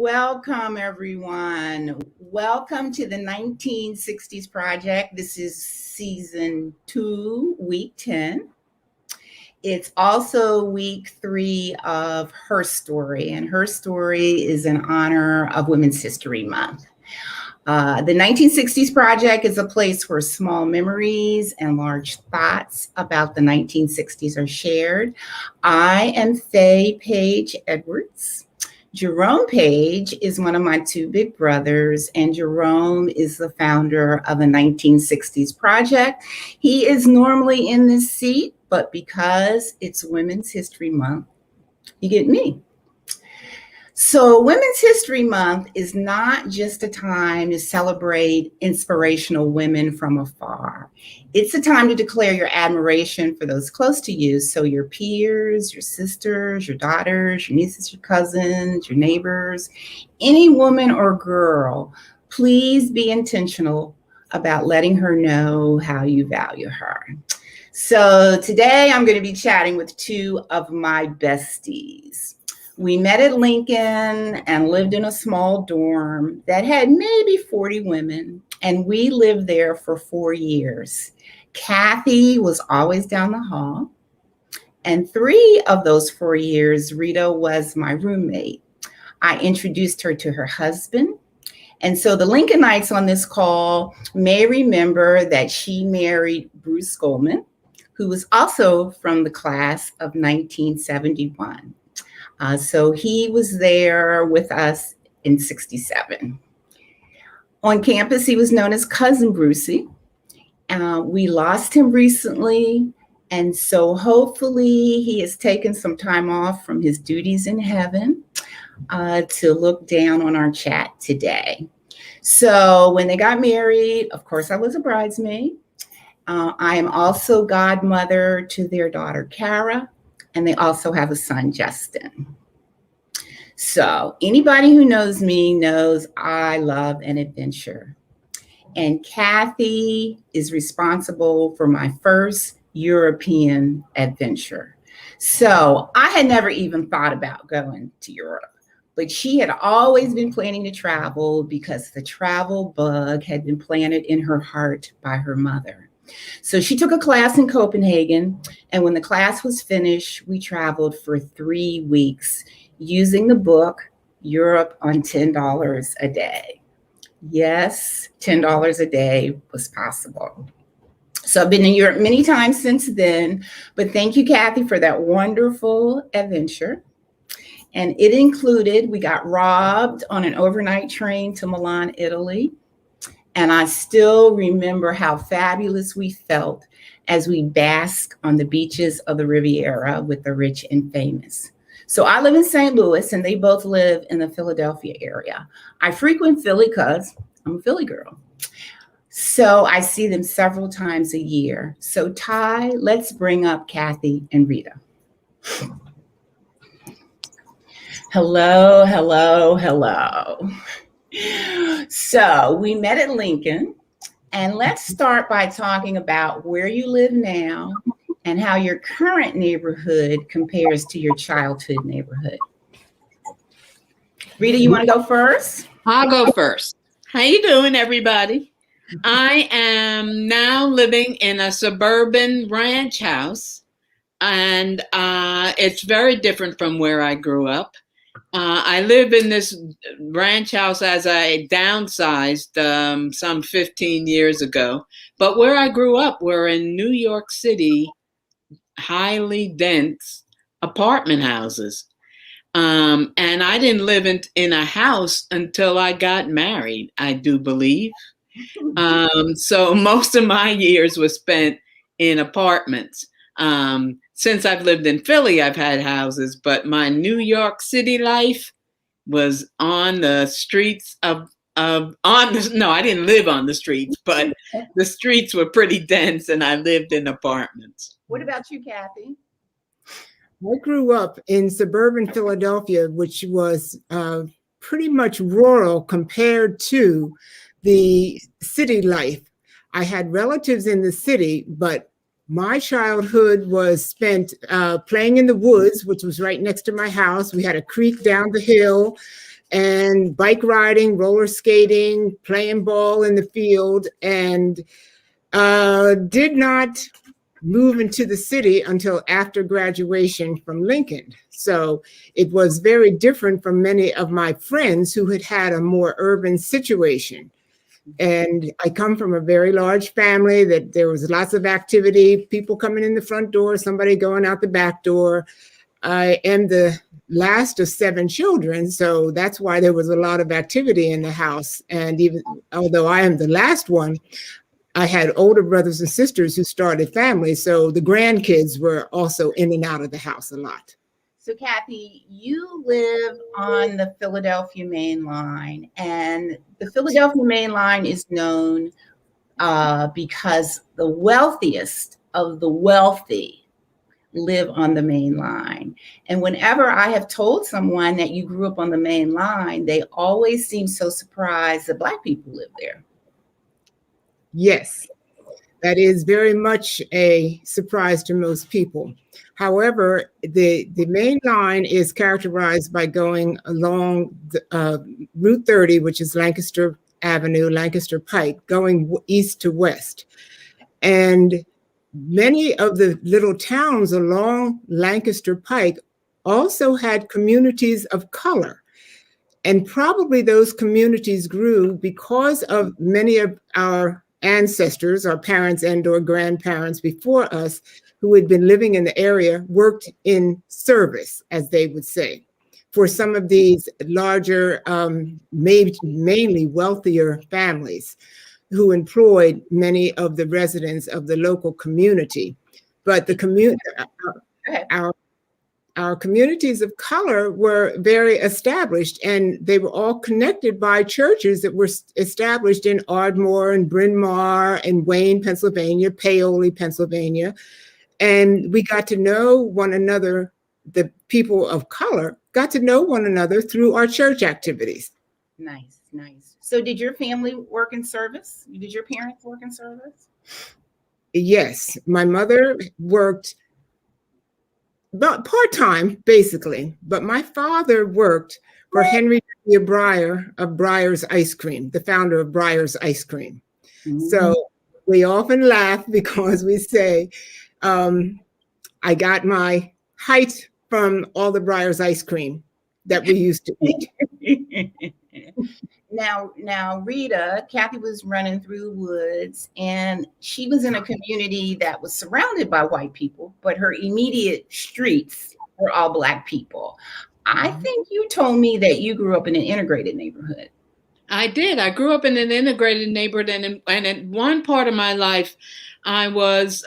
Welcome, everyone. Welcome to the 1960s Project. This is season 2, week 10. It's also week 3 of Her Story, and Her Story is in honor of Women's History Month. The 1960s Project is a place where small memories and large thoughts about the 1960s are shared. I am Faye Paige Edwards. Jerome Paige is one of my 2 big brothers, and Jerome is the founder of the 1960s Project. He is normally in this seat, but because it's Women's History Month, you get me. So Women's History Month is not just a time to celebrate inspirational women from afar. It's a time to declare your admiration for those close to you. So your peers, your sisters, your daughters, your nieces, your cousins, your neighbors, any woman or girl, please be intentional about letting her know how you value her. So today I'm going to be chatting with 2 of my besties. We met at Lincoln and lived in a small dorm that had maybe 40 women, and we lived there for 4 years. Kathy was always down the hall, and 3 of those 4 years, Rita was my roommate. I introduced her to her husband, and so the Lincolnites on this call may remember that she married Bruce Goldman, who was also from the class of 1971. So he was there with us in 67. On campus, he was known as Cousin Brucey. We lost him recently, and so hopefully he has taken some time off from his duties in heaven to look down on our chat today. So when they got married, of course, I was a bridesmaid. I am also godmother to their daughter, Cara, and they also have a son, Justin. So anybody who knows me knows I love an adventure. And Kathy is responsible for my first European adventure. So I had never even thought about going to Europe, but she had always been planning to travel because the travel bug had been planted in her heart by her mother. So she took a class in Copenhagen, and when the class was finished, we traveled for 3 weeks using the book Europe on $10 a day. Yes, $10 a day was possible. So I've been in Europe many times since then, but thank you, Kathy, for that wonderful adventure. And it included, we got robbed on an overnight train to Milan, Italy. And I still remember how fabulous we felt as we bask on the beaches of the Riviera with the rich and famous. So I live in St. Louis, and they both live in the Philadelphia area. I frequent Philly because I'm a Philly girl. So I see them several times a year. So Ty, let's bring up Kathy and Rita. Hello, hello, hello. So we met at Lincoln, and let's start by talking about where you live now and how your current neighborhood compares to your childhood neighborhood. Rita, you want to go first? I'll go first. How you doing, everybody? I am now living in a suburban ranch house, and it's very different from where I grew up. I live in this ranch house as I downsized some 15 years ago. But where I grew up, we're in New York City, highly dense apartment houses. And I didn't live in a house until I got married, I do believe. So most of my years were spent in apartments. Since I've lived in Philly, I've had houses, but my New York City life was on the streets no, I didn't live on the streets, but the streets were pretty dense and I lived in apartments. What about you, Kathy? I grew up in suburban Philadelphia, which was pretty much rural compared to the city life. I had relatives in the city, but my childhood was spent playing in the woods, which was right next to my house. We had a creek down the hill. and bike riding, roller skating, playing ball in the field, and did not move into the city until after graduation from Lincoln. So it was very different from many of my friends who had had a more urban situation. And I come from a very large family that there was lots of activity, people coming in the front door, somebody going out the back door. I am the last of 7 children, so that's why there was a lot of activity in the house. And even although I am the last one, I had older brothers and sisters who started families, so the grandkids were also in and out of the house a lot. So Kathy, you live on the Philadelphia Main Line, and the Philadelphia Main Line is known because the wealthiest of the wealthy live on the Main Line. And whenever I have told someone that you grew up on the Main Line, they always seem so surprised that Black people live there. Yes, that is very much a surprise to most people. However, the Main Line is characterized by going along Route 30, which is Lancaster Avenue, Lancaster Pike, going east to west. And many of the little towns along Lancaster Pike also had communities of color. And probably those communities grew because of many of our ancestors, our parents and or grandparents before us, who had been living in the area, worked in service, as they would say, for some of these larger, mainly wealthier families who employed many of the residents of the local community. But the our communities of color were very established, and they were all connected by churches that were established in Ardmore and Bryn Mawr and Wayne, Pennsylvania, Paoli, Pennsylvania. And we got to know one another, the people of color got to know one another through our church activities. Nice, nice. So did your family work in service? Did your parents work in service? Yes, my mother worked about part-time, basically, but my father worked for Henry W. Breyer of Breyer's Ice Cream, the founder of Breyer's Ice Cream. Mm-hmm. So we often laugh because we say, I got my height from all the Breyer's ice cream that we used to eat. Now, Rita, Kathy was running through the woods, and she was in a community that was surrounded by white people, but her immediate streets were all Black people. I think you told me that you grew up in an integrated neighborhood. I did. I grew up in an integrated neighborhood, and in one part of my life, I was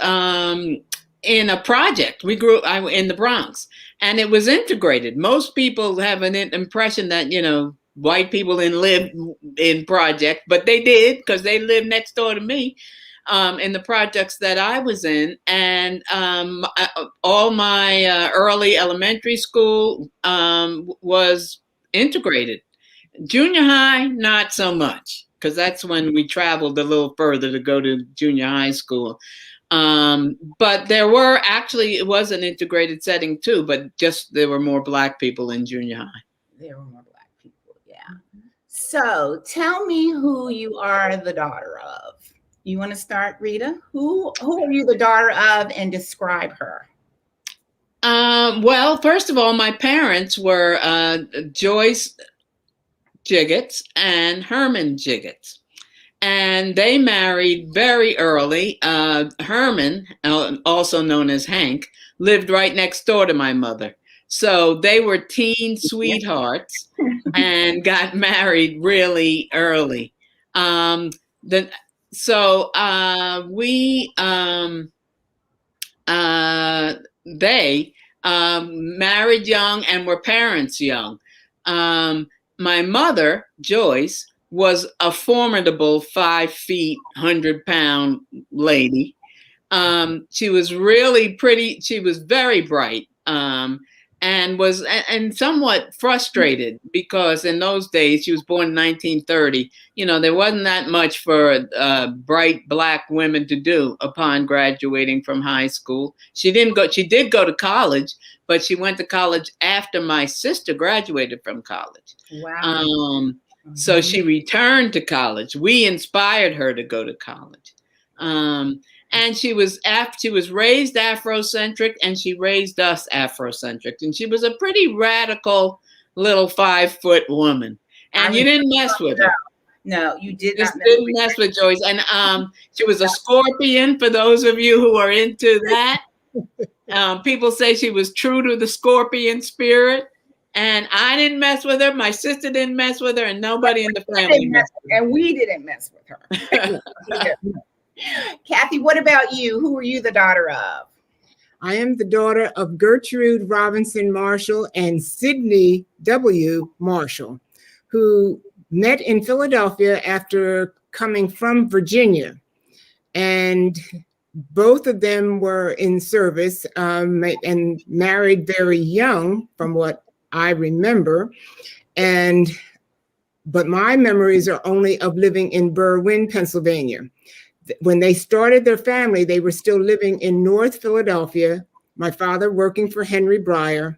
in a project. We grew up in the Bronx, and it was integrated. Most people have an impression that, white people didn't live in project, but they did, because they lived next door to me in the projects that I was in. And all my early elementary school was integrated. Junior high, not so much, because that's when we traveled a little further to go to junior high school. But it was an integrated setting too, but just there were more Black people in junior high. There were more Black people, yeah. So tell me who you are the daughter of. You want to start, Rita? Who are you the daughter of, and describe her? Well, first of all, my parents were Joyce Jiggetts and Herman Jiggetts. And they married very early. Herman, also known as Hank, lived right next door to my mother. So they were teen sweethearts and got married really early. They married young and were parents young. My mother, Joyce, was a formidable 5 feet, 100-pound lady. She was really pretty. She was very bright. and was and somewhat frustrated because in those days, she was born in 1930. There wasn't that much for bright Black women to do upon graduating from high school. She did go to college, but she went to college after my sister graduated from college. Wow. So she returned to college. We inspired her to go to college. And she was raised Afrocentric, and she raised us Afrocentric. And she was a pretty radical little 5-foot woman. And you didn't mess with her. No, you did Just not didn't mess with Joyce. And she was a Scorpion, for those of you who are into that. People say she was true to the Scorpion spirit. And I didn't mess with her. My sister didn't mess with her, and nobody in the family messed with her. And we didn't mess with her. Kathy, what about you? Who are you the daughter of? I am the daughter of Gertrude Robinson Marshall and Sidney W. Marshall, who met in Philadelphia after coming from Virginia. And both of them were in service and married very young, from what I remember. But my memories are only of living in Berwyn, Pennsylvania. When they started their family, they were still living in North Philadelphia. My father working for Henry Breyer.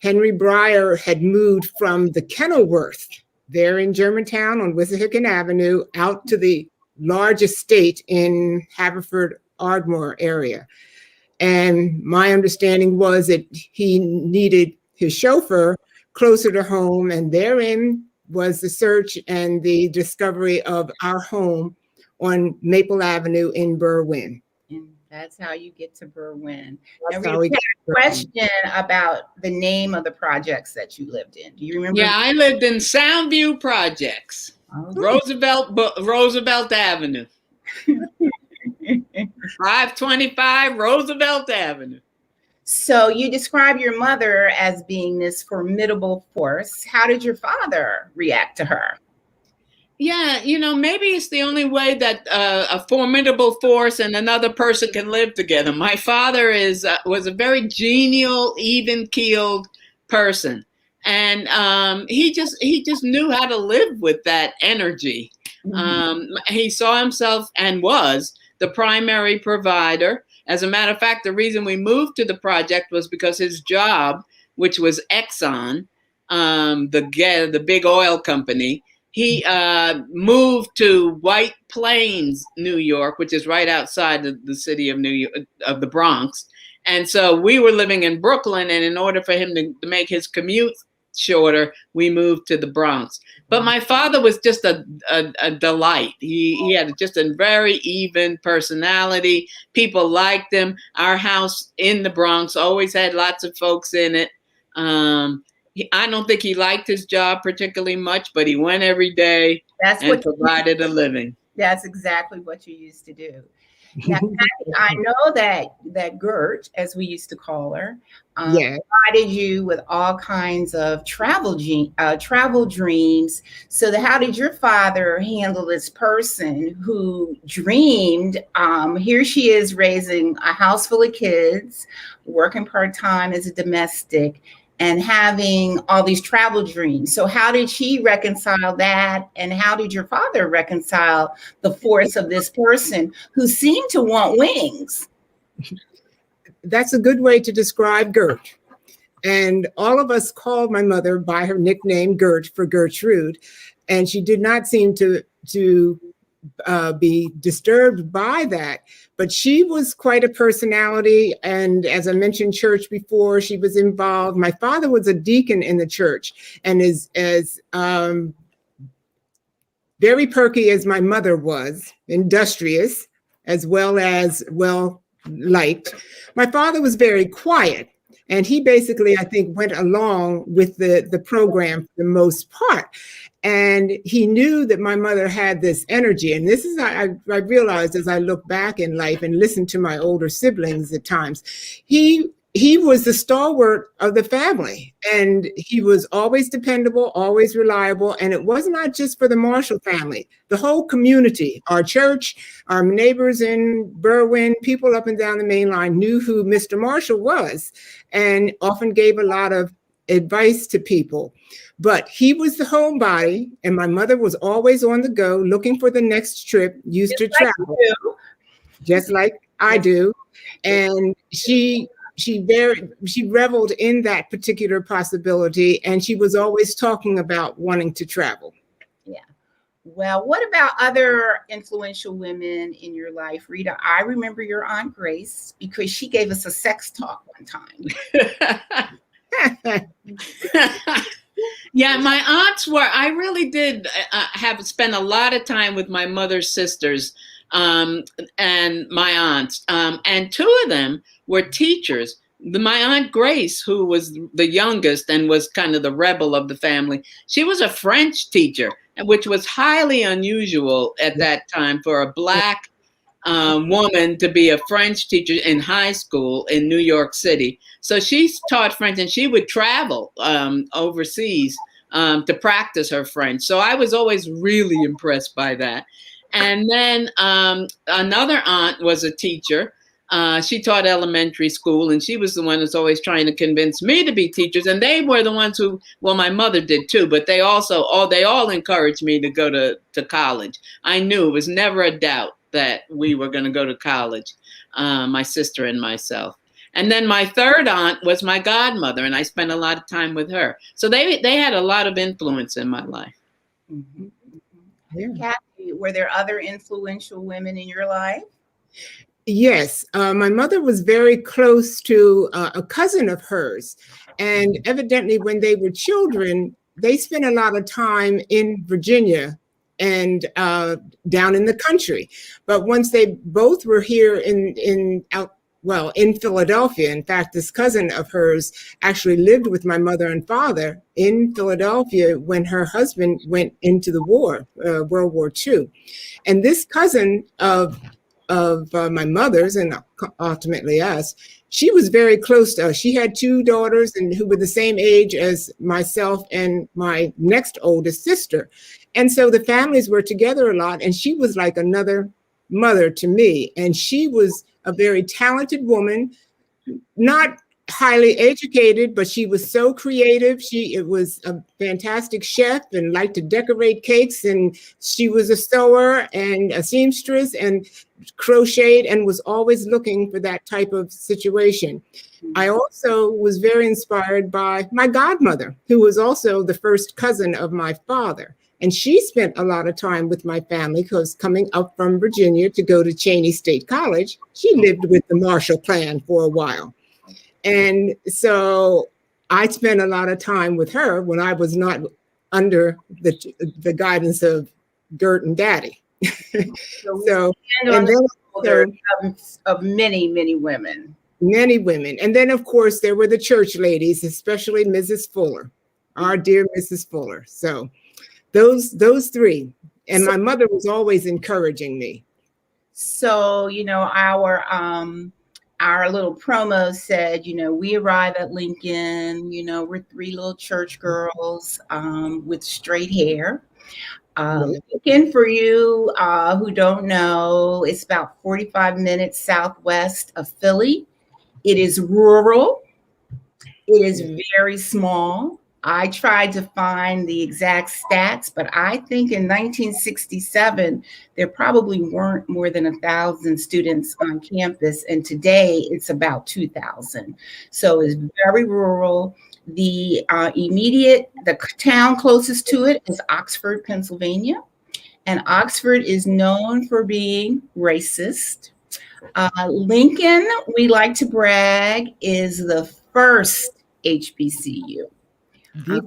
Henry Breyer had moved from the Kenilworth there in Germantown on Wissahickon Avenue out to the large estate in Haverford-Ardmore area. And my understanding was that he needed his chauffeur closer to home, and therein was the search and the discovery of our home on Maple Avenue in Berwyn. And that's how you get to Berwyn. That's Now, how we Rita, got a question about the name of the projects that you lived in. Do you remember? Yeah, I lived in Soundview Projects, Roosevelt Avenue. 525 Roosevelt Avenue. So you describe your mother as being this formidable force. How did your father react to her? Yeah, maybe it's the only way that a formidable force and another person can live together. My father was a very genial, even-keeled person, and he just knew how to live with that energy. He saw himself and was the primary provider. As a matter of fact, the reason we moved to the project was because his job, which was Exxon, the big oil company, he moved to White Plains, New York, which is right outside the city of New York, of the Bronx. And so we were living in Brooklyn, and in order for him to make his commute shorter, we moved to the Bronx. But my father was just a delight. He had just a very even personality. People liked him. Our house in the Bronx always had lots of folks in it. I don't think he liked his job particularly much, but he went every day and provided a living. That's exactly what you used to do. Now, I know that Gert, as we used to call her, provided you with all kinds of travel dreams. So how did your father handle this person who dreamed? Here she is raising a house full of kids, working part-time as a domestic, and having all these travel dreams. So how did she reconcile that? And how did your father reconcile the force of this person who seemed to want wings? That's a good way to describe Gert. And all of us called my mother by her nickname, Gert, for Gertrude. And she did not seem to be disturbed by that. But she was quite a personality. And as I mentioned church before, she was involved. My father was a deacon in the church and is as very perky as my mother was, industrious, as well as well-liked. My father was very quiet. And he basically, I think, went along with the program for the most part. And he knew that my mother had this energy. And this is, I realized as I look back in life and listen to my older siblings at times, he he was the stalwart of the family, and he was always dependable, always reliable. And it was not just for the Marshall family, the whole community, our church, our neighbors in Berwyn, people up and down the main line knew who Mr. Marshall was and often gave a lot of advice to people. But he was the homebody, and my mother was always on the go looking for the next trip, used to travel, just like I do. And she reveled in that particular possibility, and she was always talking about wanting to travel. Yeah. Well, what about other influential women in your life, Rita? I remember your Aunt Grace because she gave us a sex talk one time. Yeah, my aunts were, I really did have spent a lot of time with my mother's sisters and my aunts. And two of them were teachers. My Aunt Grace, who was the youngest and was kind of the rebel of the family, she was a French teacher, which was highly unusual at that time for a Black woman to be a French teacher in high school in New York City. So she taught French, and she would travel overseas to practice her French. So I was always really impressed by that. And then another aunt was a teacher. She taught elementary school, and she was the one who's always trying to convince me to be teachers. And they were the ones who, well, my mother did too, but they also, they all encouraged me to go to college. I knew it was never a doubt that we were going to go to college, my sister and myself. And then my third aunt was my godmother, and I spent a lot of time with her. So they had a lot of influence in my life. Mm-hmm. Yeah. Kathy, were there other influential women in your life? Yes, my mother was very close to a cousin of hers. And evidently when they were children, they spent a lot of time in Virginia and down in the country. But once they both were here in Philadelphia, in fact, this cousin of hers actually lived with my mother and father in Philadelphia when her husband went into the war, World War II. And this cousin of my mother's and ultimately us, she was very close to us. She had two daughters and who were the same age as myself and my next oldest sister. And so the families were together a lot, and she was like another mother to me. And she was a very talented woman, not highly educated, but she was so creative. She was a fantastic chef and liked to decorate cakes. And she was a sewer and a seamstress and crocheted and was always looking for that type of situation. I also was very inspired by my godmother, who was also the first cousin of my father. And she spent a lot of time with my family because coming up from Virginia to go to Cheney State College, she lived with the Marshall clan for a while. And so I spent a lot of time with her when I was not under the guidance of Gert and Daddy. And then of many, many women. Many women. And then, of course, there were the church ladies, especially Mrs. Fuller, our dear Mrs. Fuller. So those three. And my mother was always encouraging me. So, our little promo said, we arrive at Lincoln, we're three little church girls with straight hair. Lincoln, for you who don't know, it's about 45 minutes southwest of Philly. It is rural. It is very small. I tried to find the exact stats, but I think in 1967, there probably weren't more than 1,000 students on campus. And today it's about 2,000. So it's very rural. The town closest to it is Oxford, Pennsylvania. And Oxford is known for being racist. Lincoln, we like to brag, is the first HBCU. The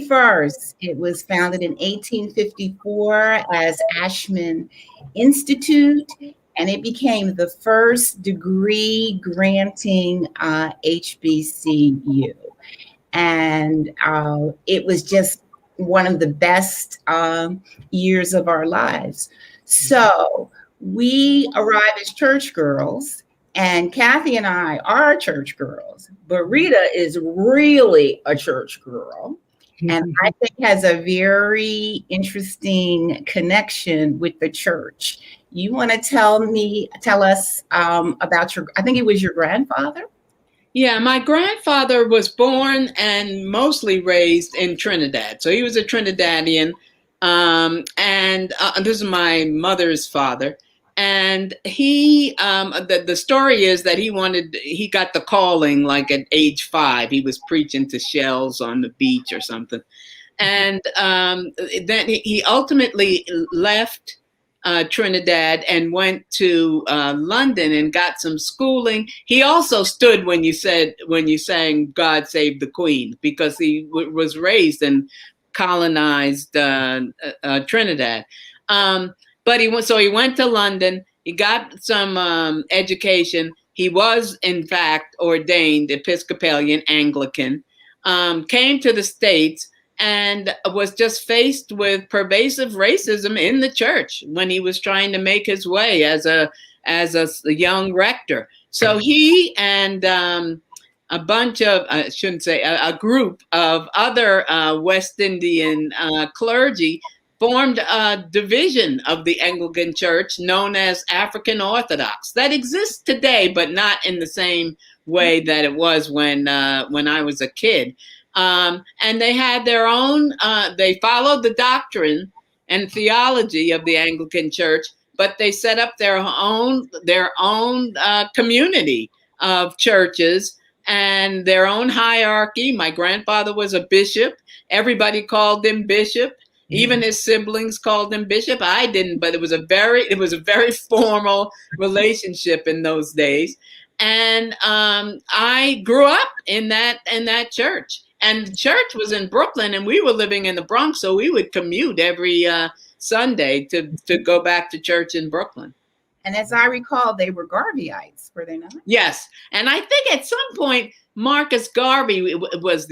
first. It was founded in 1854 as Ashman Institute, and it became the first degree granting HBCU. And it was just one of the best years of our lives. So we arrive as church girls, And Kathy and I are church girls, but Rita is really a church girl. And I think has a very interesting connection with the church. You want to tell us about I think it was your grandfather? Yeah, my grandfather was born and mostly raised in Trinidad. So he was a Trinidadian. And this is my mother's father. And the story is that he got the calling like at age 5. He was preaching to shells on the beach or something. And then he ultimately left Trinidad and went to London and got some schooling. He also stood when you sang "God Save the Queen" because he was raised in colonized Trinidad. But he went to London. He got some education. He was in fact ordained Episcopalian Anglican. Came to the States and was just faced with pervasive racism in the church when he was trying to make his way as a young rector. So he and a bunch of, I shouldn't say, a group of other West Indian clergy formed a division of the Anglican Church known as African Orthodox that exists today, but not in the same way that it was when I was a kid. And they had their own, they followed the doctrine and theology of the Anglican Church, but they set up their own community of churches and their own hierarchy. My grandfather was a bishop. Everybody called him bishop. Even his siblings called him bishop. I didn't, but it was a very formal relationship in those days. And I grew up in that church. And the church was in Brooklyn, and we were living in the Bronx, so we would commute every Sunday to go back to church in Brooklyn. And as I recall, they were Garveyites, were they not? Yes, and I think at some point Marcus Garvey was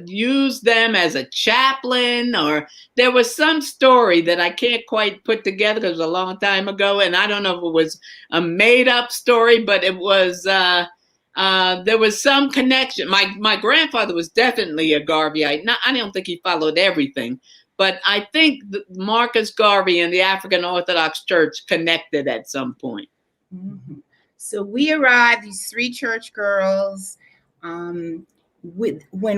used them as a chaplain, or there was some story that I can't quite put together. It was a long time ago, and I don't know if it was a made-up story, but it was. There was some connection. My grandfather was definitely a Garveyite. Now, I don't think he followed everything, but I think Marcus Garvey and the African Orthodox Church connected at some point. Mm-hmm. So we arrived, these 3 church girls. When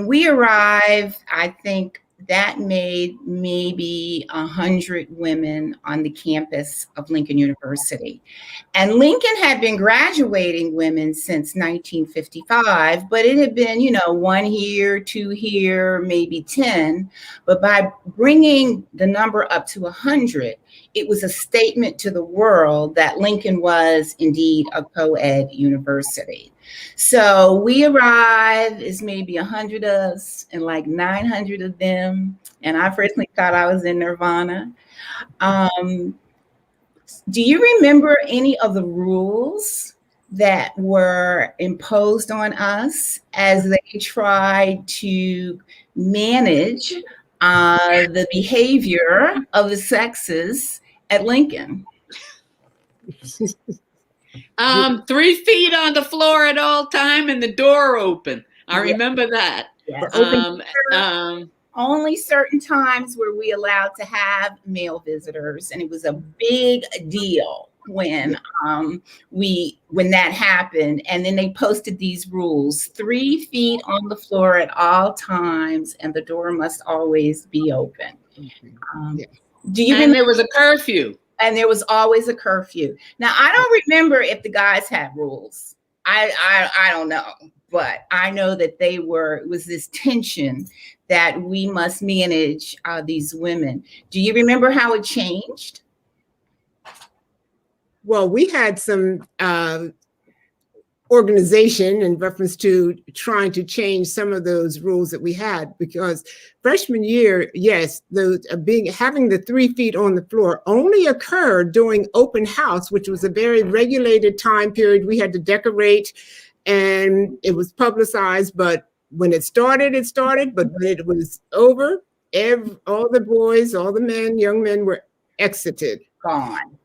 we arrived, I think that made maybe 100 women on the campus of Lincoln University. And Lincoln had been graduating women since 1955, but it had been, 1 here, 2 here, maybe 10. But by bringing the number up to 100, it was a statement to the world that Lincoln was indeed a co-ed university. So we arrived as maybe 100 of us and like 900 of them. And I personally thought I was in Nirvana. Do you remember any of the rules that were imposed on us as they tried to manage the behavior of the sexes at Lincoln? 3 feet on the floor at all time and the door open. I remember that. Yes. Only certain times were we allowed to have male visitors, and it was a big deal when that happened. And then they posted these rules: 3 feet on the floor at all times, and the door must always be open. Do you remember? There was a curfew. And there was always a curfew. Now, I don't remember if the guys had rules. I don't know, but I know that it was this tension that we must manage these women. Do you remember how it changed? Well, we had some organization in reference to trying to change some of those rules that we had, because freshman year, yes, having the 3 feet on the floor only occurred during open house, which was a very regulated time period. We had to decorate and it was publicized, but when it started, but when it was over, all the boys, all the men, young men were exited. Gone.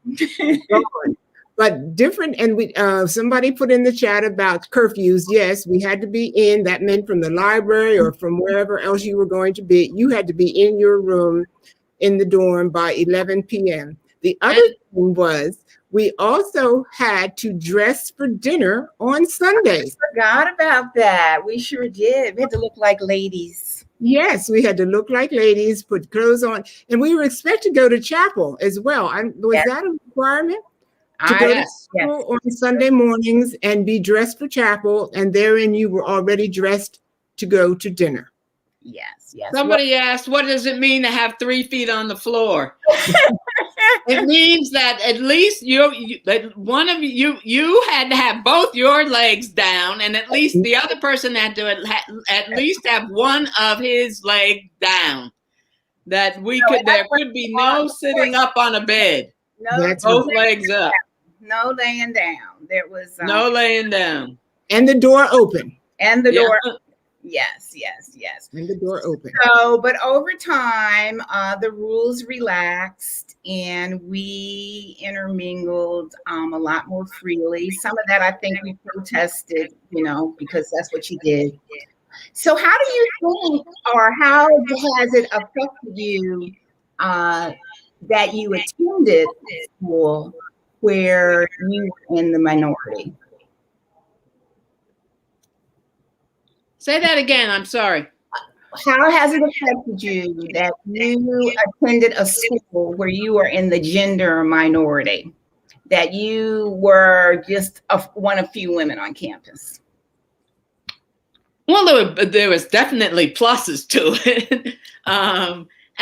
Gone. but different. And we somebody put in the chat about curfews. Yes, we had to be in. That meant from the library or from wherever else you were going to be. You had to be in your room in the dorm by 11 p.m. The other thing was we also had to dress for dinner on Sundays. I forgot about that. We sure did. We had to look like ladies. Yes, we had to look like ladies, put clothes on, and we were expected to go to chapel as well. Was that a requirement? To go to school on Sunday mornings and be dressed for chapel, and therein you were already dressed to go to dinner. Yes. Somebody asked, what does it mean to have 3 feet on the floor? It means that at least one of you had to have both your legs down, and at least the other person had to at least have one of his legs down. There could be no sitting up on a bed. No, both legs up. No laying down. There was no laying down. And the door open. And the door. Yes. And the door open. So, but over time, the rules relaxed and we intermingled a lot more freely. Some of that I think we protested, because that's what you did. So how do you think, or how has it affected you that you attended school where you were in the minority? Say that again. I'm sorry. How has it affected you that you attended a school where you were in the gender minority, that you were just one of few women on campus? Well, there was definitely pluses to it.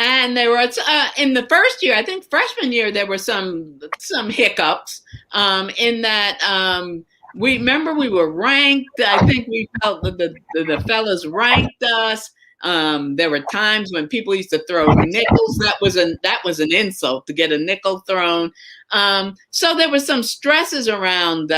And there was in the first year, I think freshman year, there were some hiccups in that we were ranked. I think we felt that the fellas ranked us. There were times when people used to throw nickels. That was an insult to get a nickel thrown. So there were some stresses around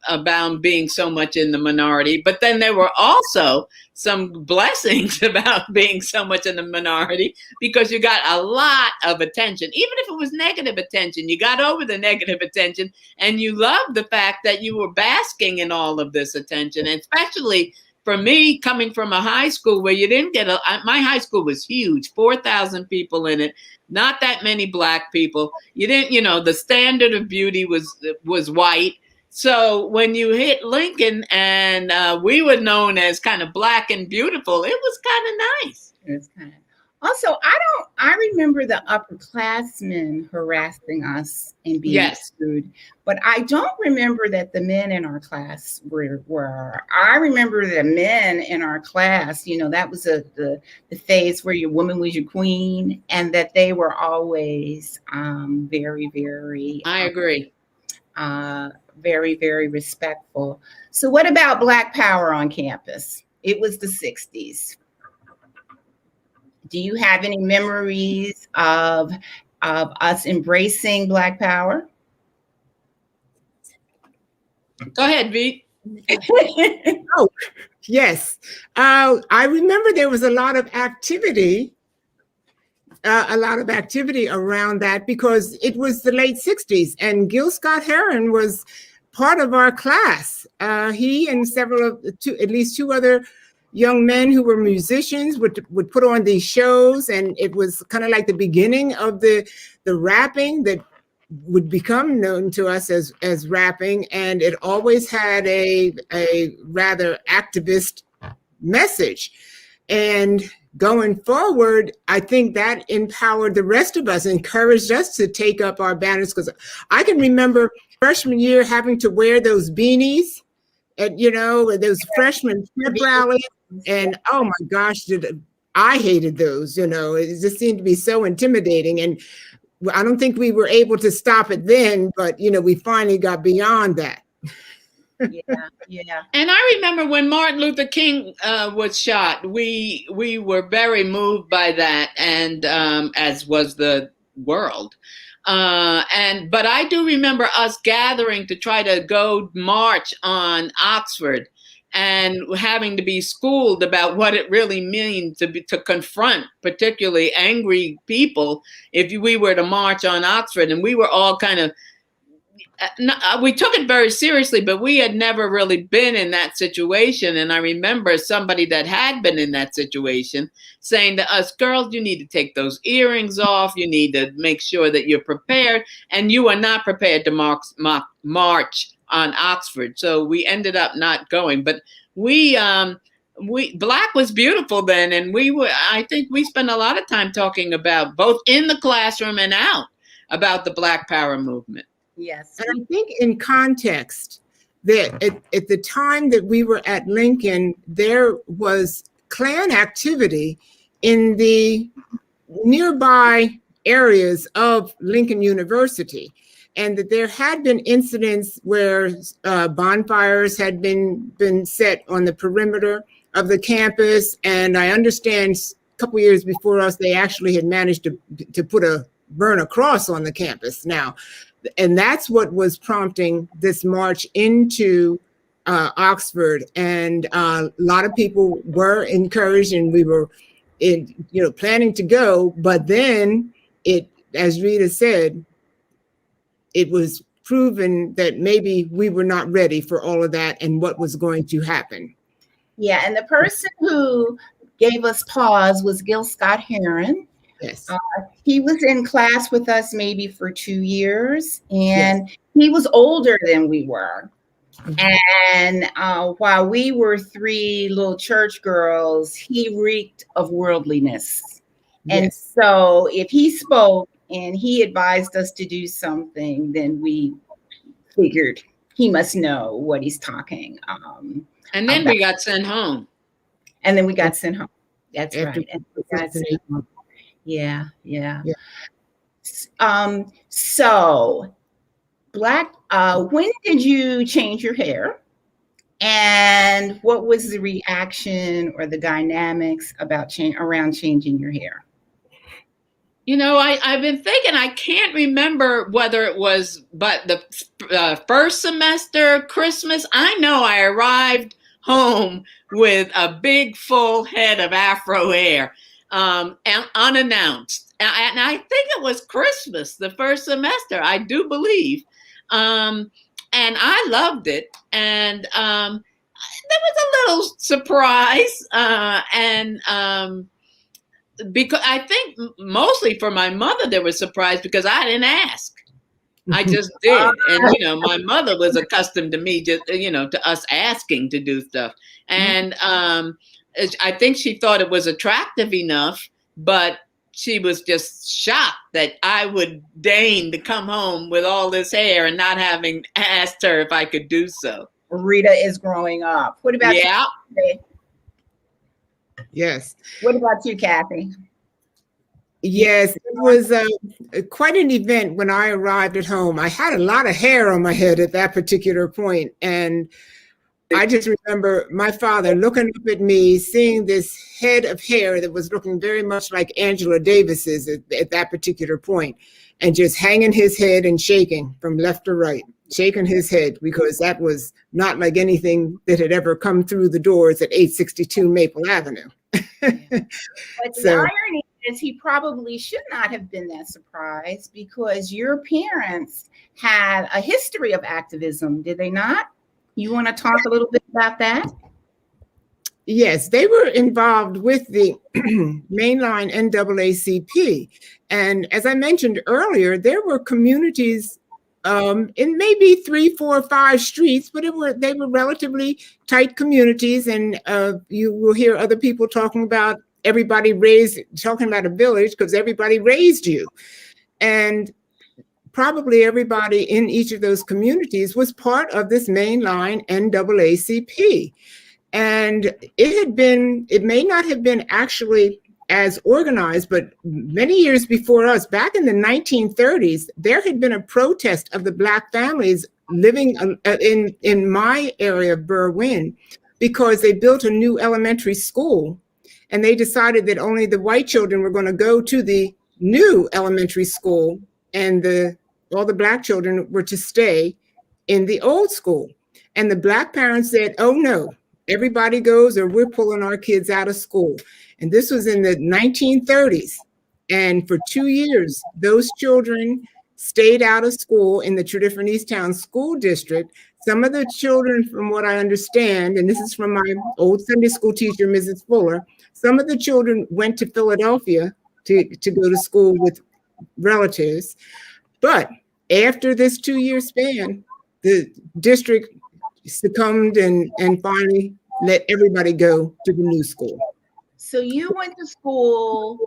about being so much in the minority, but then there were also some blessings about being so much in the minority, because you got a lot of attention. Even if it was negative attention, you got over the negative attention, and you loved the fact that you were basking in all of this attention. And especially for me, coming from a high school where you didn't get my high school was huge, 4,000 people in it, not that many Black people. You didn't, the standard of beauty was white. So when you hit Lincoln and we were known as kind of Black and beautiful, it was kind of nice. It's kind of. Also, I remember the upperclassmen harassing us and being rude, but I don't remember that the men in our class were. I remember the men in our class, that was the phase where your woman was your queen, and that they were always very, very. I agree. Very, very respectful. So what about Black power on campus? It was the 60s. Do you have any memories of us embracing Black power? Go ahead, V. Oh, yes. I remember there was a lot of activity around that, because it was the late 60s, and Gil Scott Heron was part of our class. He and at least two other young men who were musicians would put on these shows, and it was kind of like the beginning of the rapping that would become known to us as rapping, and it always had a rather activist message. And going forward, I think that empowered the rest of us, encouraged us to take up our banners, because I can remember freshman year having to wear those beanies at those freshman pep rallies, and oh my gosh, I hated those. It just seemed to be so intimidating, and I don't think we were able to stop it then, but we finally got beyond that. Yeah. And I remember when Martin Luther King was shot, we were very moved by that, and as was the world. But I do remember us gathering to try to go march on Oxford, and having to be schooled about what it really means to confront particularly angry people if we were to march on Oxford. And we were all kind of we took it very seriously, but we had never really been in that situation. And I remember somebody that had been in that situation saying to us, girls, you need to take those earrings off. You need to make sure that you're prepared. And you are not prepared to march on Oxford. So we ended up not going. But Black was beautiful then. And I think we spent a lot of time talking about, both in the classroom and out, about the Black Power movement. Yes. And I think in context, that at the time that we were at Lincoln, there was Klan activity in the nearby areas of Lincoln University, and that there had been incidents where bonfires had been set on the perimeter of the campus. And I understand a couple years before us, they actually had managed to burn a cross on the campus now. And that's what was prompting this march into Oxford. And a lot of people were encouraged, and we were planning to go. But then as Rita said, it was proven that maybe we were not ready for all of that and what was going to happen. Yeah, and the person who gave us pause was Gil Scott Heron. Yes. He was in class with us maybe for 2 years, and yes. He was older than we were. And while we were 3 little church girls, he reeked of worldliness. Yes. And so if he spoke and he advised us to do something, then we figured he must know what he's talking and then about. We got sent home. And then we got sent home. That's After right. And we got sent home. Yeah. So Black, when did you change your hair? And what was the reaction or the dynamics about around changing your hair? I've been thinking, I can't remember whether it was, but the first semester, Christmas, I know I arrived home with a big full head of Afro hair. And unannounced. And I think it was Christmas, the first semester, I do believe. And I loved it. And there was a little surprise. Because I think mostly for my mother, there was surprise because I didn't ask. I just did. And, my mother was accustomed to me just, to us asking to do stuff. And I think she thought it was attractive enough, but she was just shocked that I would deign to come home with all this hair and not having asked her if I could do so. Rita is growing up. What about you? Yes. What about you, Kathy? Yes, it was quite an event when I arrived at home. I had a lot of hair on my head at that particular point, and I just remember my father looking up at me, seeing this head of hair that was looking very much like Angela Davis's at that particular point, and just hanging his head and shaking from left to right, shaking his head, because that was not like anything that had ever come through the doors at 862 Maple Avenue. But the irony is he probably should not have been that surprised, because your parents had a history of activism, did they not? You want to talk a little bit about that? Yes, they were involved with the mainline NAACP. And as I mentioned earlier, there were communities in maybe 3, 4, 5 streets, but they were relatively tight communities. And you will hear other people talking about talking about a village, because everybody raised you. And probably everybody in each of those communities was part of this mainline NAACP. And it may not have been actually as organized, but many years before us, back in the 1930s, there had been a protest of the Black families living in my area of Berwyn, because they built a new elementary school, and they decided that only the white children were going to go to the new elementary school, and all the Black children were to stay in the old school. And the Black parents said, oh no, everybody goes or we're pulling our kids out of school. And this was in the 1930s. And for 2 years, those children stayed out of school in the Tredyffrin Easttown School District. Some of the children, from what I understand, and this is from my old Sunday school teacher, Mrs. Fuller, some of the children went to Philadelphia to go to school with relatives. But after this 2-year span, the district succumbed and finally let everybody go to the new school. So you went to school,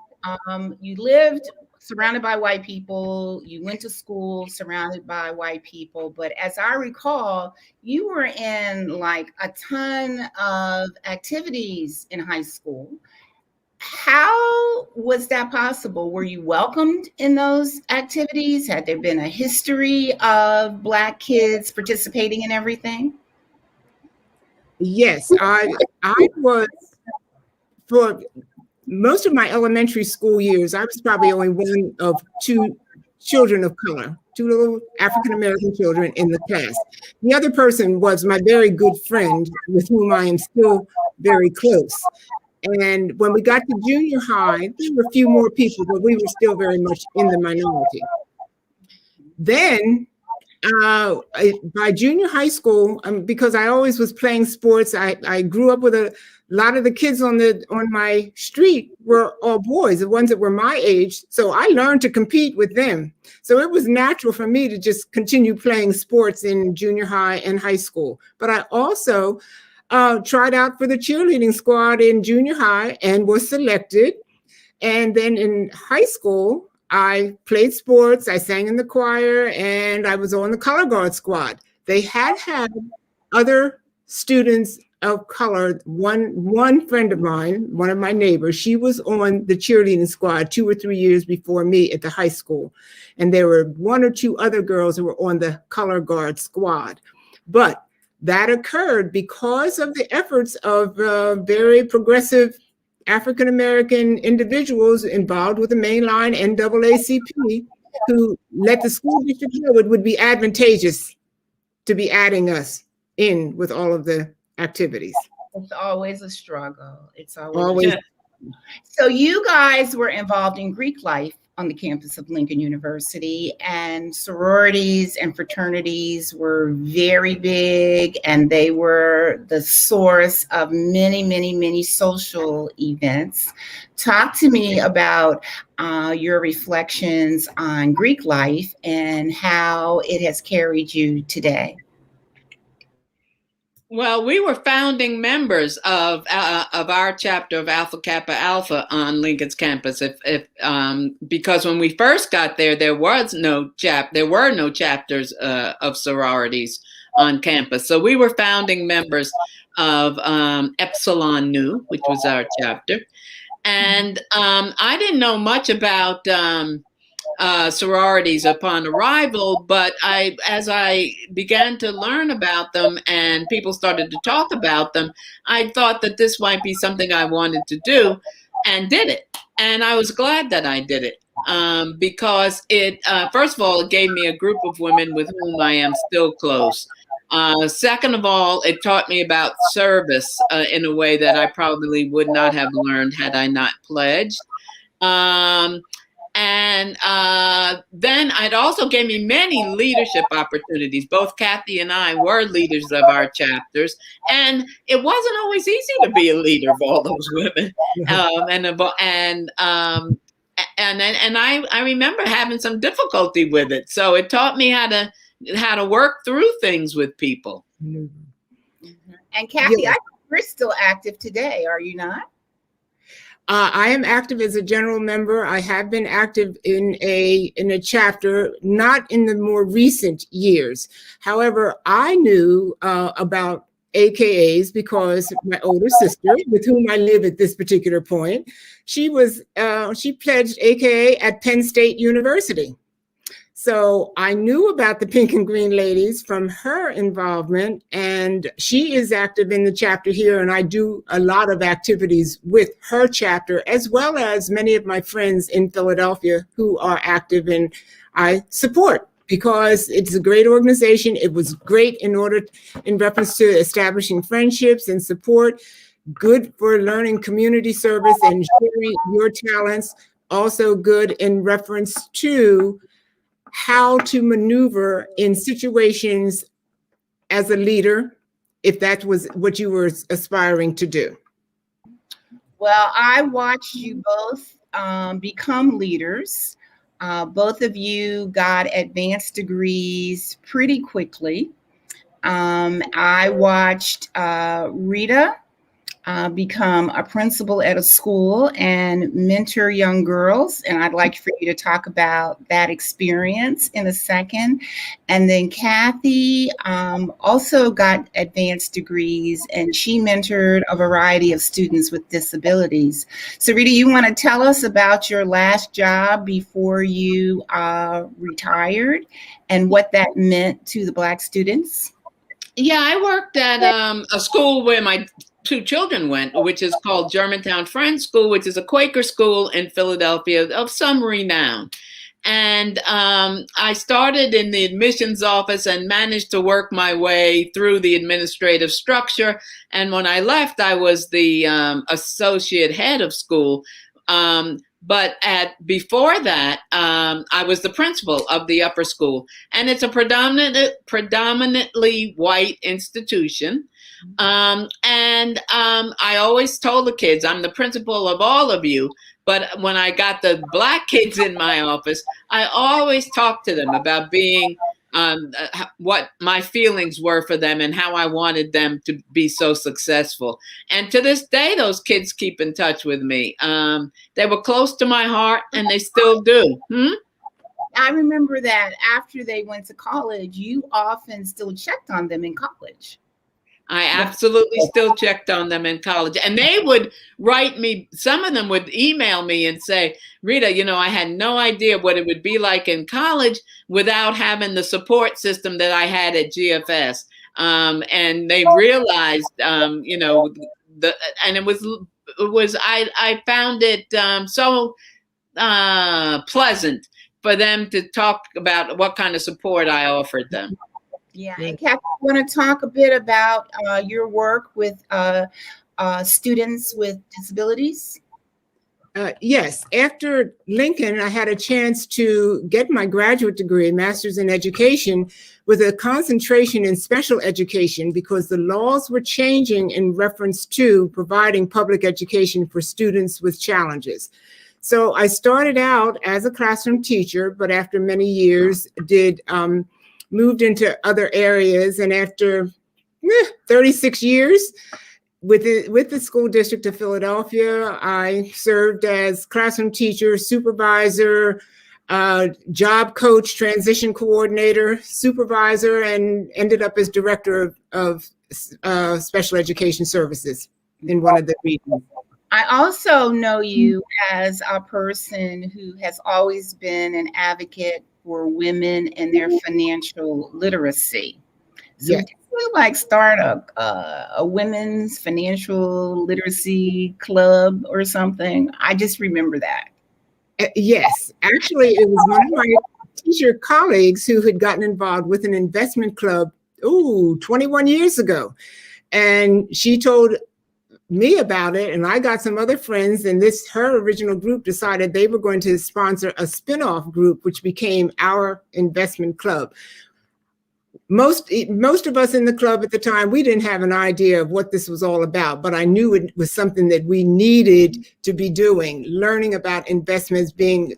you lived surrounded by white people, you went to school surrounded by white people, but as I recall, you were in like a ton of activities in high school. How was that possible? Were you welcomed in those activities? Had there been a history of Black kids participating in everything? Yes, I was, for most of my elementary school years, I was probably only one of 2 children of color, 2 little African-American children in the class. The other person was my very good friend with whom I am still very close. And when we got to junior high, there were a few more people, but we were still very much in the minority. Then by junior high school, because I always was playing sports, I grew up with a lot of the kids on my street were all boys, the ones that were my age. So I learned to compete with them. So it was natural for me to just continue playing sports in junior high and high school. But I also tried out for the cheerleading squad in junior high and was selected. And then in high school, I played sports, I sang in the choir, and I was on the color guard squad. They had other students of color. One friend of mine, one of my neighbors, she was on the cheerleading squad 2 or 3 years before me at the high school. And there were 1 or 2 other girls who were on the color guard squad. But that occurred because of the efforts of very progressive African-American individuals involved with the mainline NAACP, who let the school district know it would be advantageous to be adding us in with all of the activities. It's always a struggle. It's always. So you guys were involved in Greek life on the campus of Lincoln University, and sororities and fraternities were very big, and they were the source of many, many, many social events. Talk to me about your reflections on Greek life and how it has carried you today. Well, we were founding members of our chapter of Alpha Kappa Alpha on Lincoln's campus. Because when we first got there, there were no chapters of sororities on campus. So we were founding members of Epsilon Nu, which was our chapter, and I didn't know much about sororities upon arrival, but as I began to learn about them and people started to talk about them, I thought that this might be something I wanted to do, and did it. And I was glad that I did it because it, first of all, it gave me a group of women with whom I am still close. Second of all, it taught me about service in a way that I probably would not have learned had I not pledged. And then it also gave me many leadership opportunities. Both Kathy and I were leaders of our chapters, and it wasn't always easy to be a leader of all those women. And I remember having some difficulty with it. So it taught me how to work through things with people. Mm-hmm. And Kathy, I think you're still active today, are you not? I am active as a general member. I have been active in a chapter, not in the more recent years. However, I knew about AKAs because my older sister, with whom I live at this particular point, she pledged AKA at Penn State University. So I knew about the Pink and Green Ladies from her involvement, and she is active in the chapter here, and I do a lot of activities with her chapter, as well as many of my friends in Philadelphia who are active, and I support because it's a great organization. It was great in reference to establishing friendships and support, good for learning community service and sharing your talents, also good in reference to how to maneuver in situations as a leader, if that was what you were aspiring to do? Well, I watched you both become leaders. Both of you got advanced degrees pretty quickly. I watched Rita become a principal at a school and mentor young girls. And I'd like for you to talk about that experience in a second. And then Kathy also got advanced degrees, and she mentored a variety of students with disabilities. So Rita, you want to tell us about your last job before you retired and what that meant to the Black students? Yeah, I worked at a school where my two children went, which is called Germantown Friends School, which is a Quaker school in Philadelphia of some renown. And I started in the admissions office and managed to work my way through the administrative structure. And when I left, I was the associate head of school. But before that, I was the principal of the upper school, and it's a predominantly white institution. I always told the kids, I'm the principal of all of you. But when I got the Black kids in my office, I always talked to them about being what my feelings were for them and how I wanted them to be so successful. And to this day, those kids keep in touch with me. They were close to my heart, and they still do. I remember that after they went to college, you often still checked on them in college. I absolutely still checked on them in college, and they would write me. Some of them would email me and say, Rita, I had no idea what it would be like in college without having the support system that I had at GFS. And they realized, and I found it so pleasant for them to talk about what kind of support I offered them. Yeah, and Kathy, I want to talk a bit about your work with students with disabilities. Yes, after Lincoln, I had a chance to get my graduate degree, master's in education, with a concentration in special education because the laws were changing in reference to providing public education for students with challenges. So I started out as a classroom teacher, but after many years moved into other areas, and after 36 years with the school district of Philadelphia, I served as classroom teacher, supervisor, job coach, transition coordinator, supervisor, and ended up as director of special education services in one of the regions. I also know you as a person who has always been an advocate for women and their financial literacy. So yes. Did you start a women's financial literacy club or something? I just remember that. Yes, actually, it was one of my teacher colleagues who had gotten involved with an investment club 21 years ago. And she told me about it, and I got some other friends, and her original group decided they were going to sponsor a spin-off group, which became our investment club. Most of us in the club at the time, we didn't have an idea of what this was all about, but I knew it was something that we needed to be doing, learning about investments, being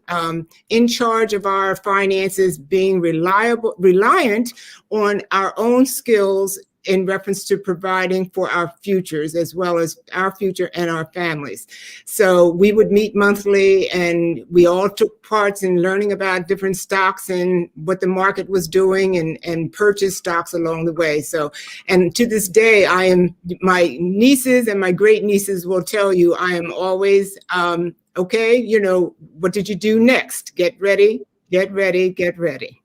in charge of our finances, being reliant on our own skills in reference to providing for our futures, as well as our future and our families. So we would meet monthly, and we all took parts in learning about different stocks and what the market was doing, and purchased stocks along the way. So, and to this day, my nieces and my great nieces will tell you, I am always, okay, what did you do next? Get ready, get ready, get ready.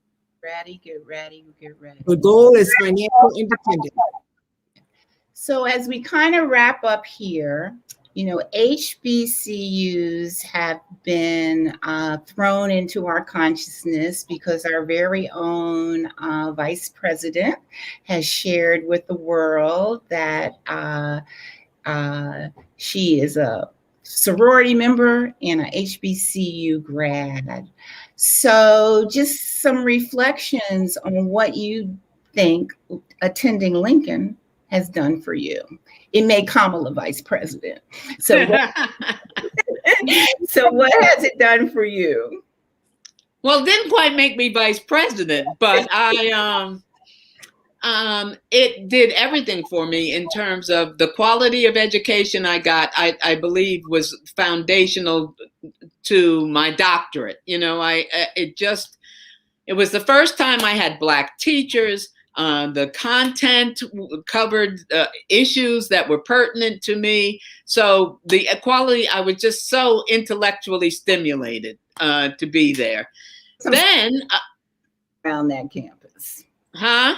Get ready. The goal is financial independence. So as we kind of wrap up here, HBCUs have been thrown into our consciousness because our very own vice president has shared with the world that she is a sorority member, and a HBCU grad. So just some reflections on what you think attending Lincoln has done for you. It made Kamala vice president. So so what has it done for you? Well, it didn't quite make me vice president, but it did everything for me in terms of the quality of education I got. I believe was foundational to my doctorate. You know, it was the first time I had Black teachers. The content covered issues that were pertinent to me. So the equality, I was just so intellectually stimulated to be there. Then around that campus. Huh?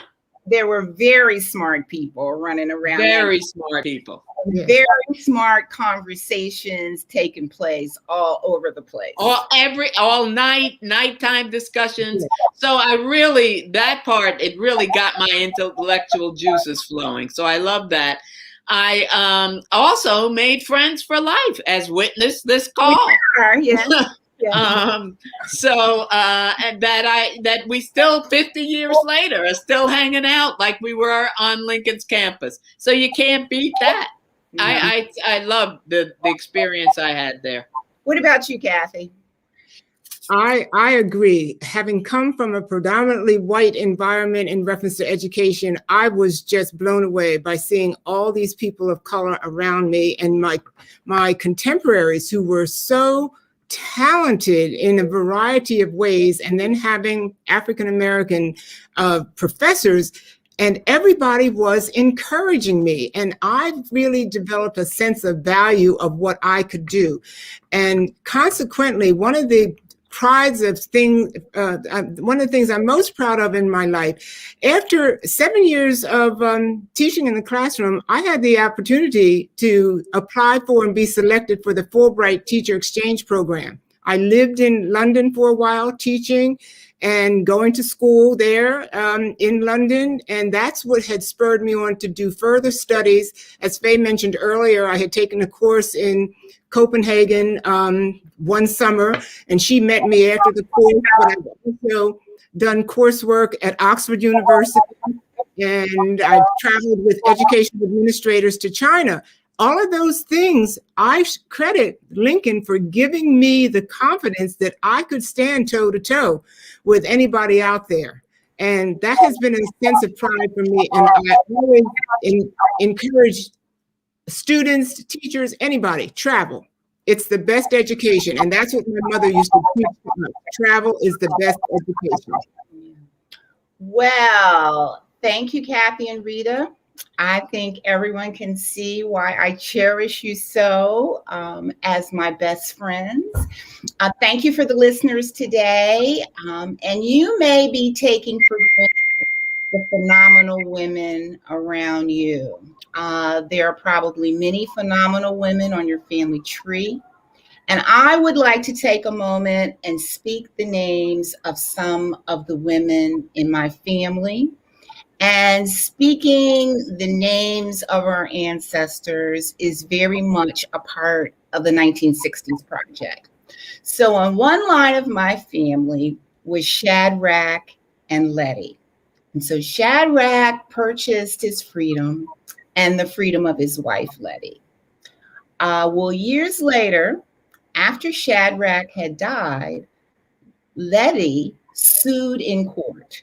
There were very smart people running around. Very smart people. Very smart conversations taking place all over the place. All nighttime discussions. So that part, it really got my intellectual juices flowing. So I love that. I also made friends for life, as witness this call. Yes. And that we still 50 years later are still hanging out like we were on Lincoln's campus. So you can't beat that. Yeah. I love the experience I had there. What about you, Kathy? I agree. Having come from a predominantly white environment in reference to education, I was just blown away by seeing all these people of color around me and my contemporaries who were so talented in a variety of ways, and then having African-American professors, and everybody was encouraging me. And I really developed a sense of value of what I could do. And consequently, one of the things I'm most proud of in my life, after 7 years of teaching in the classroom, I had the opportunity to apply for and be selected for the Fulbright Teacher Exchange Program. I lived in London for a while teaching and going to school there in London. And that's what had spurred me on to do further studies. As Faye mentioned earlier, I had taken a course in Copenhagen one summer, and she met me after the course, but I've also done coursework at Oxford University, and I've traveled with education administrators to China. All of those things, I credit Lincoln for giving me the confidence that I could stand toe to toe with anybody out there. And that has been a sense of pride for me. And I always encourage students, teachers, anybody, travel. It's the best education. And that's what my mother used to teach us. Travel is the best education. Well, thank you, Kathy and Rita. I think everyone can see why I cherish you so as my best friends. Thank you for the listeners today. And you may be taking for granted the phenomenal women around you. There are probably many phenomenal women on your family tree. And I would like to take a moment and speak the names of some of the women in my family. And speaking the names of our ancestors is very much a part of the 1960s project. So on one line of my family was Shadrach and Letty. And so Shadrach purchased his freedom and the freedom of his wife, Letty. Well, years later, after Shadrach had died, Letty sued in court.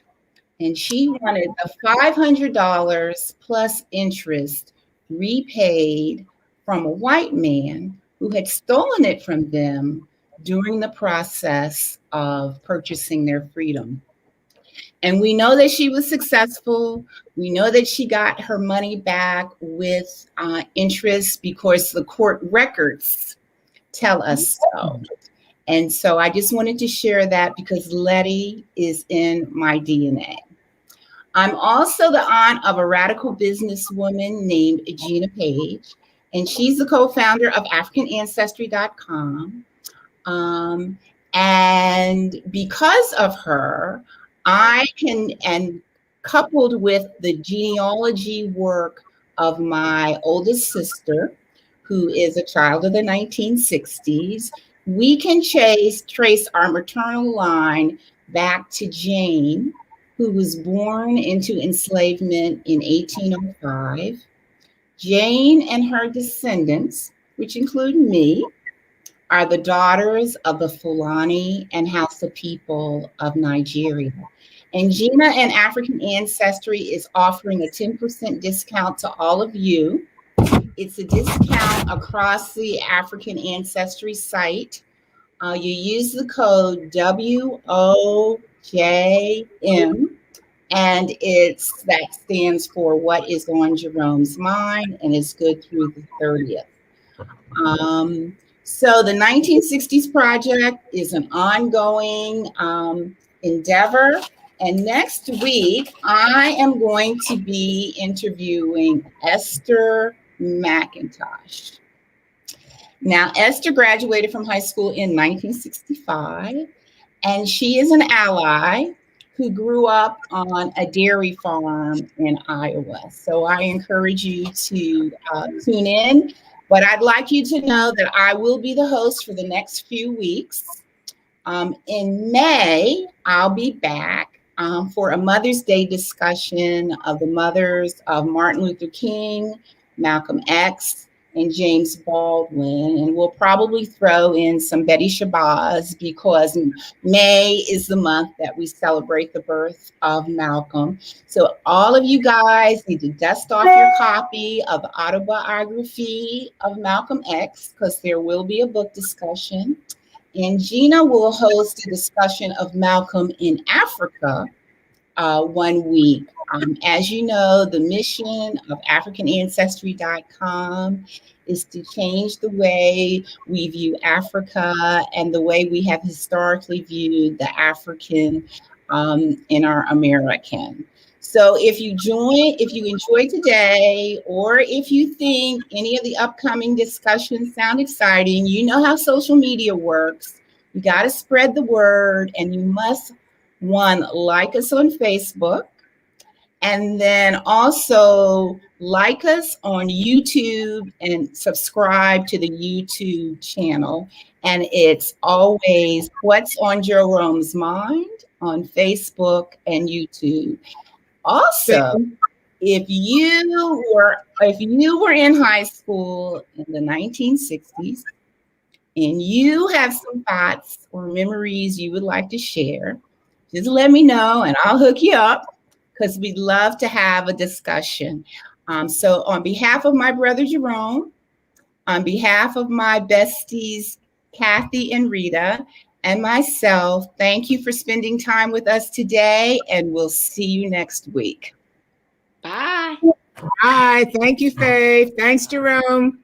And she wanted the $500 plus interest repaid from a white man who had stolen it from them during the process of purchasing their freedom. And we know that she was successful. We know that she got her money back with interest because the court records tell us so. And so I just wanted to share that because Letty is in my DNA. I'm also the aunt of a radical businesswoman named Gina Page, and she's the co-founder of AfricanAncestry.com. And because of her, I can, and coupled with the genealogy work of my oldest sister, who is a child of the 1960s, we can trace our maternal line back to Jane, who was born into enslavement in 1805. Jane and her descendants, which include me, are the daughters of the Fulani and Hausa people of Nigeria. And Gina and African Ancestry is offering a 10% discount to all of you. It's a discount across the African Ancestry site. You use the code WOJM, and that stands for What is on Jerome's Mind, and it's good through the 30th. So the 1960s Project is an ongoing endeavor. And next week, I am going to be interviewing Esther McIntosh. Now, Esther graduated from high school in 1965, and she is an ally who grew up on a dairy farm in Iowa. So I encourage you to tune in. But I'd like you to know that I will be the host for the next few weeks. In May, I'll be back for a Mother's Day discussion of the mothers of Martin Luther King, Malcolm X, and James Baldwin. And we'll probably throw in some Betty Shabazz because May is the month that we celebrate the birth of Malcolm. So all of you guys need to dust off your copy of the autobiography of Malcolm X, because there will be a book discussion. And Gina will host a discussion of Malcolm in Africa 1 week. As you know, the mission of AfricanAncestry.com is to change the way we view Africa and the way we have historically viewed the African in our American. So if you enjoyed today, or if you think any of the upcoming discussions sound exciting, you know how social media works. You got to spread the word, and you must, one, like us on Facebook, and then also like us on YouTube and subscribe to the YouTube channel. And it's always What's on Jerome's Mind on Facebook and YouTube. Also, if you were in high school in the 1960s and you have some thoughts or memories you would like to share, just let me know and I'll hook you up, because we'd love to have a discussion. So on behalf of my brother Jerome, on behalf of my besties Kathy and Rita, and myself, thank you for spending time with us today, and we'll see you next week. Bye. Bye. Thank you, Faye. Thanks, Jerome.